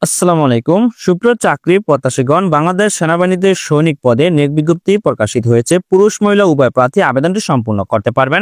আসসালামু আলাইকুম। সুপ্রিয় চাকরি প্রত্যাশীগণ, বাংলাদেশ সেনাবাহিনীতে সৈনিক পদে নিয়োগ বিজ্ঞপ্তি প্রকাশিত হয়েছে। পুরুষ মহিলা উভয় প্রার্থী আবেদনটি সম্পূর্ণ করতে পারবেন।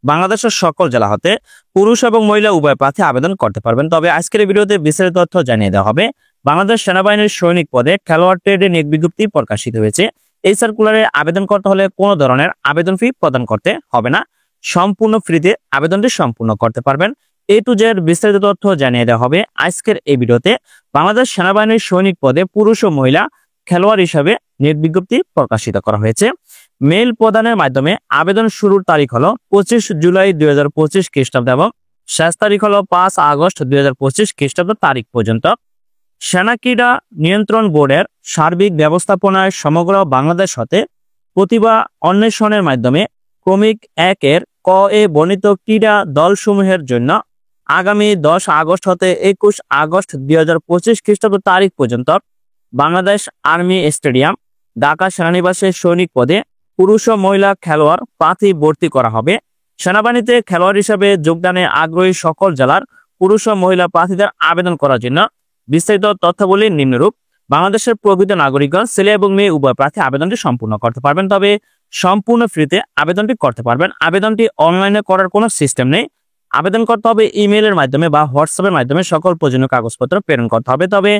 বাংলাদেশের সকল জেলা হতে পুরুষ এবং মহিলা উভয় প্রার্থী আবেদন করতে পারবেন। তবে আজকের এই ভিডিওতে বিস্তারিত তথ্য জানিয়ে দেওয়া হবে। বাংলাদেশ সেনাবাহিনীর সৈনিক পদে খেলোয়াড় ট্রেডে নিয়োগ বিজ্ঞপ্তি প্রকাশিত হয়েছে। এই সার্কুলারে আবেদন করতে হলে কোনো ধরনের আবেদন ফি প্রদান করতে হবে না। সম্পূর্ণ ফ্রিতে আবেদনটি সম্পূর্ণ করতে পারবেন। A to Z বিস্তারিত তথ্য জানিয়ে দেওয়া হবে আজকের এই ভিডিওতে। বাংলাদেশ সেনাবাহিনীর সৈনিক পদে পুরুষ ও মহিলা খেলোয়াড় হিসাবে নিয়োগ বিজ্ঞপ্তি প্রকাশিত করা হয়েছে। মেল প্রদানের মাধ্যমে আবেদন শুরুর তারিখ হলো 25 জুলাই 2025 খ্রিস্টাব্দ এবং শেষ তারিখ হলো 5 আগস্ট 2025 খ্রিস্টাব্দ তারিখ পর্যন্ত। সেনা ক্রীড়া নিয়ন্ত্রণ বোর্ডের সার্বিক ব্যবস্থাপনায় সমগ্র বাংলাদেশ হতে প্রতিভা অন্বেষণের মাধ্যমে ক্রমিক 1-এর ক এ বর্ণিত ক্রীড়া দলসমূহের জন্য আগামী 10 আগস্ট হতে 21 আগস্ট 2025 খ্রিস্টাব্দ তারিখ পর্যন্ত বাংলাদেশ আর্মি স্টেডিয়াম ঢাকা সেনানিবাসে সৈনিক পদে পুরুষ ও মহিলা খেলোয়াড় প্রার্থী ভর্তি করা হবে। সেনাবাহিনীতে খেলোয়াড় হিসেবে যোগদানে আগ্রহী সকল জেলার পুরুষ ও মহিলা প্রার্থীদের আবেদন করার জন্য বিস্তারিত তথ্যাবলী নিম্নরূপ। বাংলাদেশের প্রকৃত নাগরিকগণ ছেলে এবং মেয়ে উভয় প্রার্থী আবেদনটি সম্পূর্ণ করতে পারবেন। তবে সম্পূর্ণ ফ্রিতে আবেদনটি করতে পারবেন। আবেদনটি অনলাইনে করার কোনো সিস্টেম নেই। আবেদন করতে হবে ইমেইলের মাধ্যমে বা হোয়াটসঅ্যাপের মাধ্যমে সকল প্রয়োজনীয় কাগজপত্র প্রেরণ করতে হবে। তবে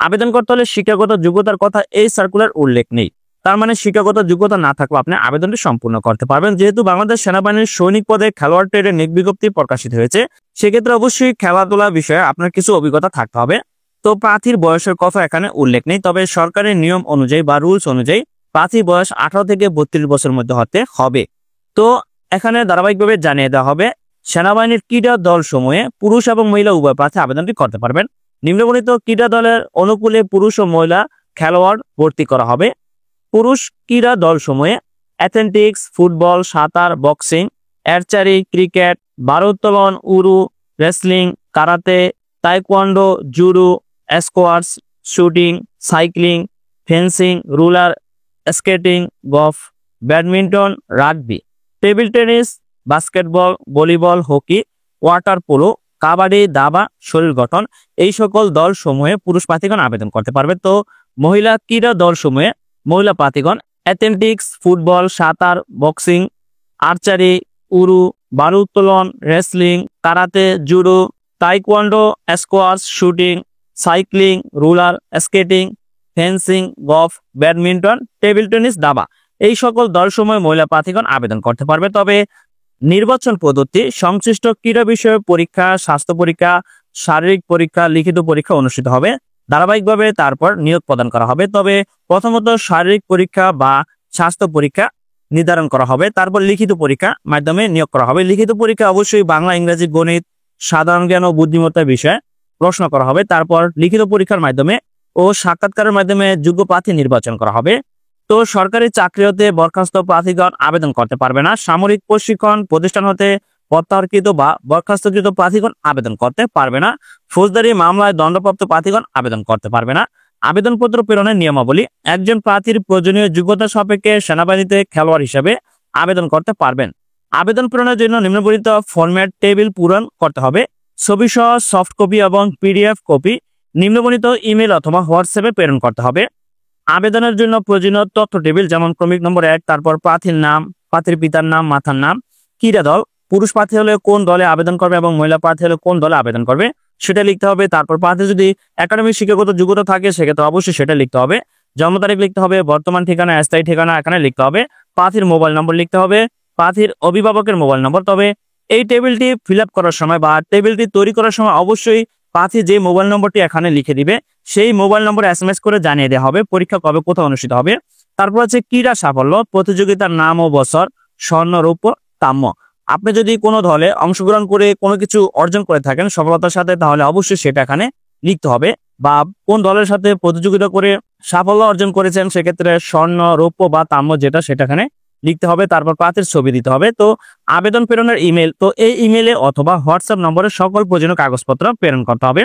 আবেদন করতে হলে শিক্ষাগত যোগ্যতার কথা এই সার্কুলার উল্লেখ নেই। তার মানে শিক্ষাগত যোগ্যতা না থাকলে আপনি আবেদনটি সম্পূর্ণ করতে পারবেন। যেহেতু বাংলাদেশ সেনাবাহিনীর সৈনিক পদে খেলোয়াড় ট্রেডে নিয়োগ বিজ্ঞপ্তি প্রকাশিত হয়েছে, সেক্ষেত্রে অবশ্যই খেলাধুলা বিষয়ে আপনার কিছু অভিজ্ঞতা থাকতে হবে। তো প্রার্থীর বয়সের কথা এখানে উল্লেখ নেই। তবে সরকারের নিয়ম অনুযায়ী বা রুলস অনুযায়ী প্রার্থীর বয়স 18 থেকে 32 বছরের মধ্যে হতে হবে। তো এখানে ধারাবাহিকভাবে জানিয়ে দেওয়া হবে সেনাবাহিনীর ক্রীড়া দল সমূহে পুরুষ এবং মহিলা উভয় প্রার্থী আবেদনটি করতে পারবেন। নিম্নবর্ণিত ক্রীড়া দলের অনুকূলে পুরুষ ও মহিলা খেলোয়াড় ভর্তি করা হবে। পুরুষ ক্রীড়া দল সমূহে অ্যাথলেটিক্স, ফুটবল, সাঁতার, বক্সিং, আর্চারি, ক্রিকেট, ভারোত্তোলন, উরু, wrestling, karate, taekwondo, judo, squash, shooting, cycling, fencing, roller skating, golf, badminton, rugby, table tennis, basketball, volleyball, hockey, water polo, kabaddi, দাবা, শরীর গঠন এই সকল দল সমূহে পুরুষ প্রার্থীগণ আবেদন করতে পারবে। তো মহিলা ক্রীড়া দল সমূহে মহিলা প্রার্থীগণ অ্যাথলেটিক্স, ফুটবল, সাঁতার, বক্সিং, আর্চারি, উরু, ভারোত্তোলন, wrestling, karate, judo, taekwondo, squash, shooting, cycling, roller skating, fencing, golf, badminton, table tennis, দাবা এই সকল দলসমূহে মহিলা প্রার্থীগণ আবেদন করতে পারবে। তবে নির্বাচন পদ্ধতি সংশ্লিষ্ট ক্রীড়া বিষয়ে পরীক্ষা, স্বাস্থ্য পরীক্ষা, শারীরিক পরীক্ষা, লিখিত পরীক্ষা অনুষ্ঠিত হবে। ধারাবাহিকভাবে তারপর নিয়োগ প্রদান করা হবে। তবে প্রথমত শারীরিক পরীক্ষা বা স্বাস্থ্য পরীক্ষা নির্ধারণ করা হবে, তারপর লিখিত পরীক্ষা মাধ্যমে নিয়োগ করা হবে। লিখিত পরীক্ষা অবশ্যই বাংলা, ইংরেজি, গণিত, সাধারণ জ্ঞান ও বুদ্ধিমত্তার বিষয়ে প্রশ্ন করা হবে। তারপর লিখিত পরীক্ষার মাধ্যমে ও সাক্ষাৎকারের মাধ্যমে যোগ্য প্রার্থী নির্বাচন করা হবে। তো সরকারি চাকরি হতে বরখাস্ত প্রার্থীগণ আবেদন করতে পারবে না। সামরিক প্রশিক্ষণ প্রতিষ্ঠান হতে প্রত্যাহারকৃত বা বরখাস্তকৃত প্রার্থীগণ আবেদন করতে পারবে না। ফৌজদারি মামলায় দণ্ডপ্রাপ্ত প্রার্থীগণ আবেদন করতে পারবে না। আবেদনপত্র প্রেরণের নিয়মাবলী: একজন প্রার্থীর প্রয়োজনীয় যোগ্যতা সাপেক্ষে সেনাবাহিনীতে খেলোয়াড় হিসাবে আবেদন করতে পারবেন। আবেদন প্রেরণের জন্য নিম্নবর্ণিত ফরম্যাট টেবিল পূরণ করতে হবে। ছবি সহ সফট কপি এবং পিডিএফ কপি নিম্নবর্ণিত ইমেল অথবা হোয়াটসঅ্যাপে প্রেরণ করতে হবে। আবেদনের জন্য প্রয়োজনীয় তথ্য টেবিল যেমন ক্রমিক নম্বর 1, তারপর প্রার্থীর নাম, প্রার্থীর পিতার নাম, মাতার নাম, ক্রীড়া দল, পুরুষ প্রার্থী হলে কোন দলে আবেদন করবে এবং মহিলা প্রার্থী হলে কোন দলে আবেদন করবে সেটা লিখতে হবে। তারপর প্রার্থী যদি একাডেমিক শিক্ষাগত যোগ্যতা থাকে সেক্ষেত্রে অবশ্যই সেটা লিখতে হবে। জন্ম তারিখ লিখতে হবে, বর্তমান ঠিকানা, স্থায়ী ঠিকানা এখানে লিখতে হবে। প্রার্থীর মোবাইল নম্বর লিখতে হবে, প্রার্থীর অভিভাবকের মোবাইল নম্বর। তবে এই টেবিলটি ফিল আপ করার সময় বা টেবিলটি তৈরি করার সময় অবশ্যই প্রার্থী যে মোবাইল নম্বরটি এখানে লিখে দিবে সেই মোবাইল নম্বর SMS করে জানিয়ে দেওয়া হবে পরীক্ষা কবে কোথায় অনুষ্ঠিত হবে। তারপর আছে ক্রীড়া সাফল্য, প্রতিযোগিতার নাম ও বছর, স্বর্ণ, রৌপ্য, তাম্য। আপনি যদি কোনো দলে অংশগ্রহণ করে কোনো কিছু অর্জন করে থাকেন সফলতার সাথে, তাহলে অবশ্যই সেটা এখানে লিখতে হবে। বা কোন দলের সাথে প্রতিযোগিতা করে সাফল্য অর্জন করেছেন সেক্ষেত্রে স্বর্ণ, রৌপ্য বা তাম্য যেটা সেটা এখানে লিখতে হবে। তারপর প্রার্থীর ছবি দিতে হবে। তো আবেদন প্রেরণের ইমেল, তো এই ইমেলে অথবা হোয়াটসঅ্যাপ নম্বরে সকল প্রয়োজনীয় কাগজপত্র প্রেরণ করতে হবে।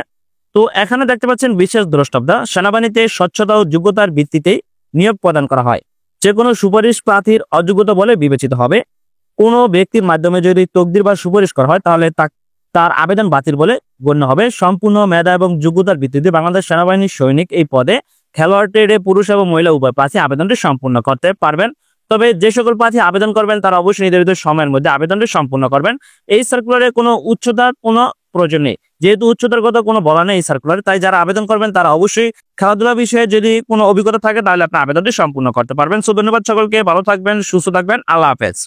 তো এখানে দেখতে পাচ্ছেন বিশেষ দ্রষ্টব্য, সেনাবাহিনীতে স্বচ্ছতা ও যোগ্যতার ভিত্তিতে নিয়োগ প্রদান করা হয়। যে কোনো সুপারিশ প্রার্থীর অযোগ্যতা বলে বিবেচিত হবে। কোনো ব্যক্তির মাধ্যমে যদি তকদির বা সুপারিশ করা হয় তাহলে তার আবেদন বাতিল বলে গণ্য হবে। সম্পূর্ণ মেধা এবং যোগ্যতার ভিত্তিতে বাংলাদেশ সেনাবাহিনীর সৈনিক এই পদে খেলোয়াড় ট্রেডে পুরুষ এবং মহিলা উভয় প্রার্থী আবেদনটি সম্পূর্ণ করতে পারবেন। তবে যে সকল প্রার্থী আবেদন করবেন তারা অবশ্যই নির্ধারিত সময়ের মধ্যে আবেদনটি সম্পূর্ণ করবেন। এই সার্কুলারে কোনো উচ্চতার কোনো প্রয়োজন নেই, যেহেতু উচ্চতার কথা কোনো বলা নেই এই সার্কুলারে, তাই যারা আবেদন করবেন তারা অবশ্যই খেলাধুলা বিষয়ে যদি কোনো অভিজ্ঞতা থাকে তাহলে আপনি আবেদনটি সম্পূর্ণ করতে পারবেন। সো ধন্যবাদ সকলকে, ভালো থাকবেন, সুস্থ থাকবেন, আল্লাহ হাফেজ।